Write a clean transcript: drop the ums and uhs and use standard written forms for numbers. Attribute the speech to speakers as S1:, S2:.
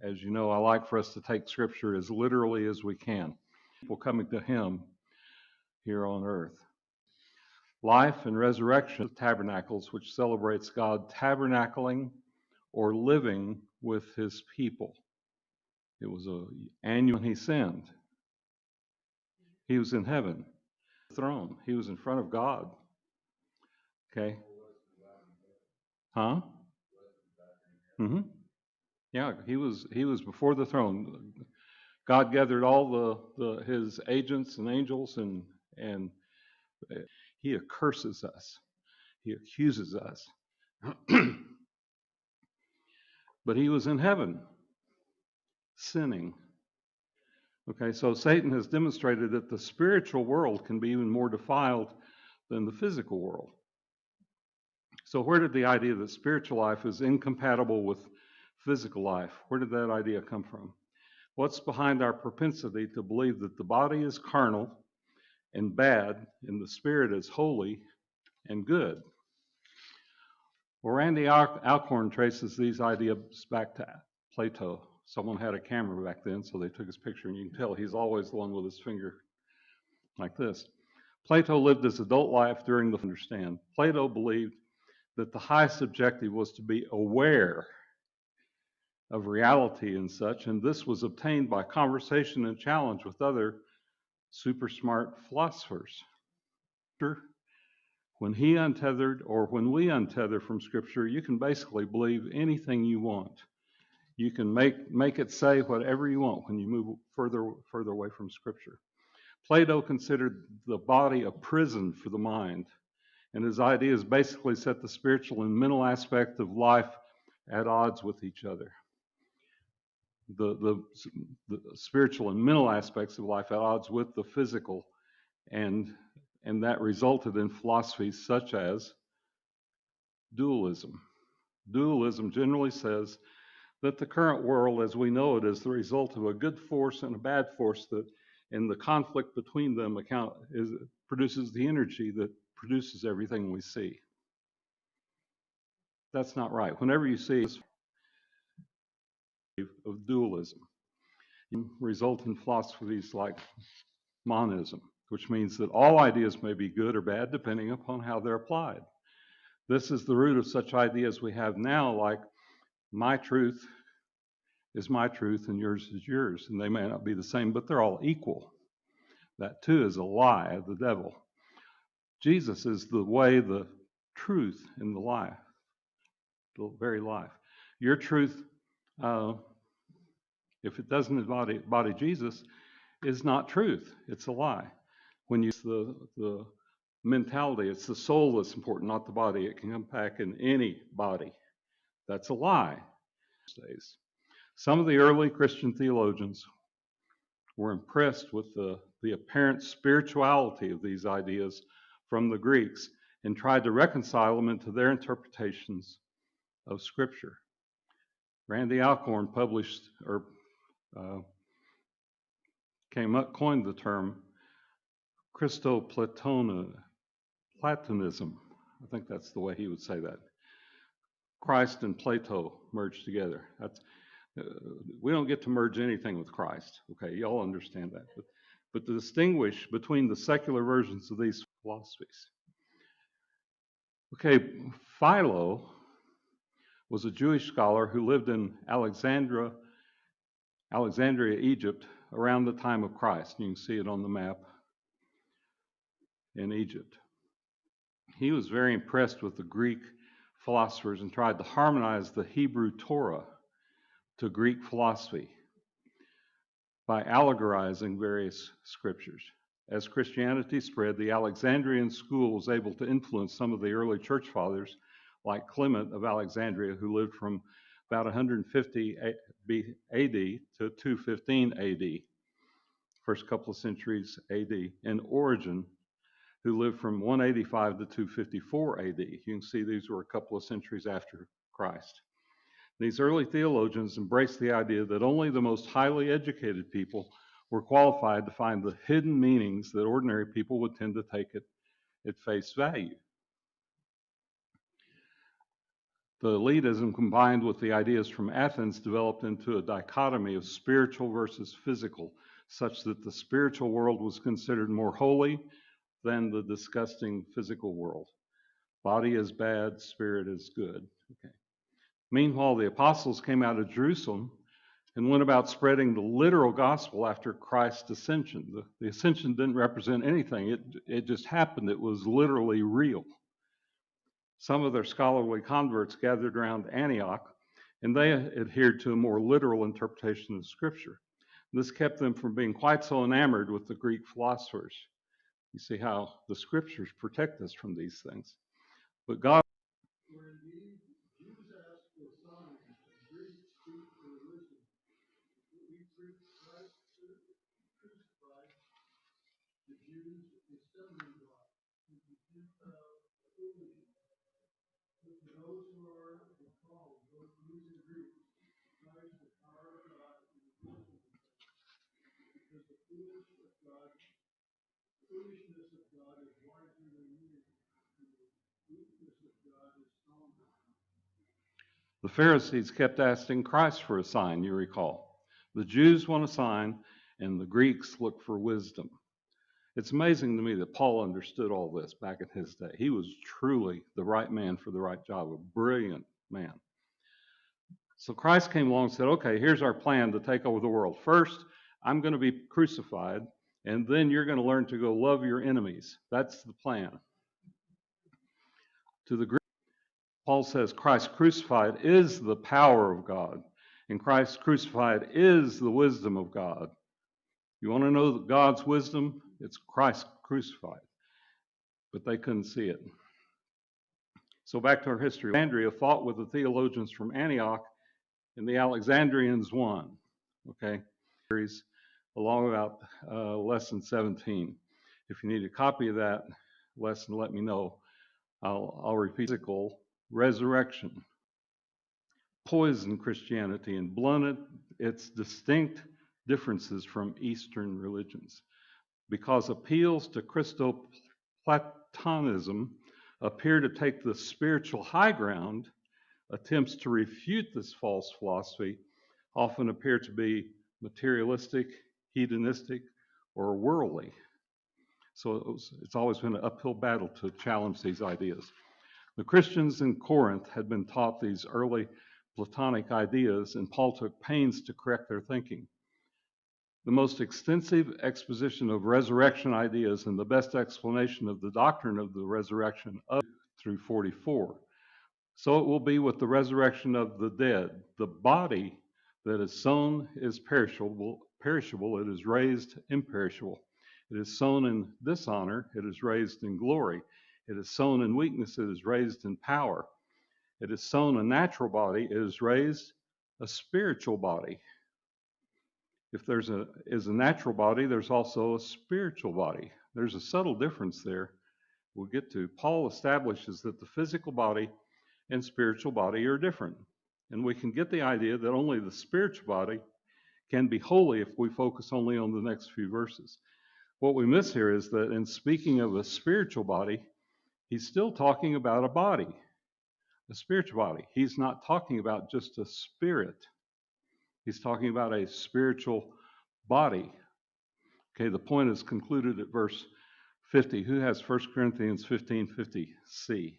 S1: As you know, I like for us to take Scripture as literally as we can. People coming to Him here on earth. Life and resurrection of tabernacles, which celebrates God tabernacling or living with His people. It was an annual when He sinned. He was in heaven, the throne. He was in front of God. Okay. Huh? Mm-hmm. Yeah, he was before the throne. God gathered all his agents and angels and he accuses us. He accuses us. But he was in heaven sinning. Okay, so Satan has demonstrated that the spiritual world can be even more defiled than the physical world. So where did the idea that spiritual life is incompatible with physical life, where did that idea come from? What's behind our propensity to believe that the body is carnal and bad and the spirit is holy and good? Well, Randy Alcorn traces these ideas back to Plato. Someone had a camera back then, so they took his picture, and you can tell he's always the one with his finger like this. Plato lived his adult life during the understand. Plato believed that the highest objective was to be aware of reality and such, and this was obtained by conversation and challenge with other super smart philosophers. When he untethered, or when we untether from Scripture, you can basically believe anything you want. You can make it say whatever you want when you move further away from Scripture. Plato considered the body a prison for the mind, and his ideas basically set the spiritual and mental aspect of life at odds with each other. The spiritual and mental aspects of life at odds with the physical, and that resulted in philosophies such as dualism. Dualism generally says that the current world as we know it is the result of a good force and a bad force, that and the conflict between them produces the energy that produces everything we see. That's not right. Whenever you see of dualism, you result in philosophies like monism, which means that all ideas may be good or bad depending upon how they're applied. This is the root of such ideas we have now, like my truth is my truth and yours is yours, and they may not be the same, but they're all equal. That too is a lie of the devil. Jesus is the way, the truth, and the life, the very life. Your truth, if it doesn't embody Jesus, is not truth. It's a lie. When you use the mentality, it's the soul that's important, not the body. It can unpack in any body. That's a lie. Some of the early Christian theologians were impressed with the apparent spirituality of these ideas from the Greeks and tried to reconcile them into their interpretations of Scripture. Randy Alcorn coined the term Christoplatonism. I think that's the way he would say that. Christ and Plato merged together. We don't get to merge anything with Christ. Okay, y'all understand that. But to distinguish between the secular versions of these philosophies. Okay, Philo was a Jewish scholar who lived in Alexandria, Egypt, around the time of Christ. You can see it on the map in Egypt. He was very impressed with the Greek philosophers and tried to harmonize the Hebrew Torah to Greek philosophy by allegorizing various scriptures. As Christianity spread, the Alexandrian school was able to influence some of the early church fathers, like Clement of Alexandria, who lived from about 150 AD to 215 AD, first couple of centuries AD, and Origen, who lived from 185 to 254 AD. You can see these were a couple of centuries after Christ. These early theologians embraced the idea that only the most highly educated people were qualified to find the hidden meanings that ordinary people would tend to take at face value. The elitism combined with the ideas from Athens developed into a dichotomy of spiritual versus physical, such that the spiritual world was considered more holy than the disgusting physical world. Body is bad, spirit is good. Okay. Meanwhile, the apostles came out of Jerusalem and went about spreading the literal gospel after Christ's ascension. The ascension didn't represent anything, it just happened. It was literally real. Some of their scholarly converts gathered around Antioch, and they adhered to a more literal interpretation of Scripture. This kept them from being quite so enamored with the Greek philosophers. You see how the Scriptures protect us from these things. But God.
S2: For indeed, Jews ask for signs, and Greeks seek for wisdom. We preach Christ crucified, the Jews a stumbling block, and the Gentiles a foolishness. But to those who are the called, both Jews and Greeks, Christ the power of God and the wisdom of God. Because the foolishness of God is wiser than you, and the weakness of God is stronger.
S1: The Pharisees kept asking Christ for a sign, you recall. The Jews want a sign, and the Greeks look for wisdom. It's amazing to me that Paul understood all this back in his day. He was truly the right man for the right job, a brilliant man. So Christ came along and said, okay, here's our plan to take over the world. First, I'm going to be crucified, and then you're going to learn to go love your enemies. That's the plan. To the Greeks, Paul says Christ crucified is the power of God, and Christ crucified is the wisdom of God. You want to know God's wisdom? It's Christ crucified. But they couldn't see it. So back to our history. Alexandria fought with the theologians from Antioch, and the Alexandrians won. Okay? Along about lesson 17. If you need a copy of that lesson, let me know. I'll repeat. Physical resurrection poisoned Christianity and blunted its distinct differences from Eastern religions, because appeals to Christoplatonism appear to take the spiritual high ground. Attempts to refute this false philosophy often appear to be materialistic, hedonistic, or worldly. So it's always been an uphill battle to challenge these ideas. The Christians in Corinth had been taught these early Platonic ideas, and Paul took pains to correct their thinking. The most extensive exposition of resurrection ideas and the best explanation of the doctrine of the resurrection up through 44. So it will be with the resurrection of the dead. The body that is sown is perishable, it is raised imperishable. It is sown in dishonor, it is raised in glory. It is sown in weakness, it is raised in power. It is sown a natural body, it is raised a spiritual body. If there's a natural body, there's also a spiritual body. There's a subtle difference there we'll get to. Paul establishes that the physical body and spiritual body are different. And we can get the idea that only the spiritual body can be holy if we focus only on the next few verses. What we miss here is that in speaking of a spiritual body, he's still talking about a body, a spiritual body. He's not talking about just a spirit. He's talking about a spiritual body. Okay, the point is concluded at verse 50. Who has 1 Corinthians 15:50c?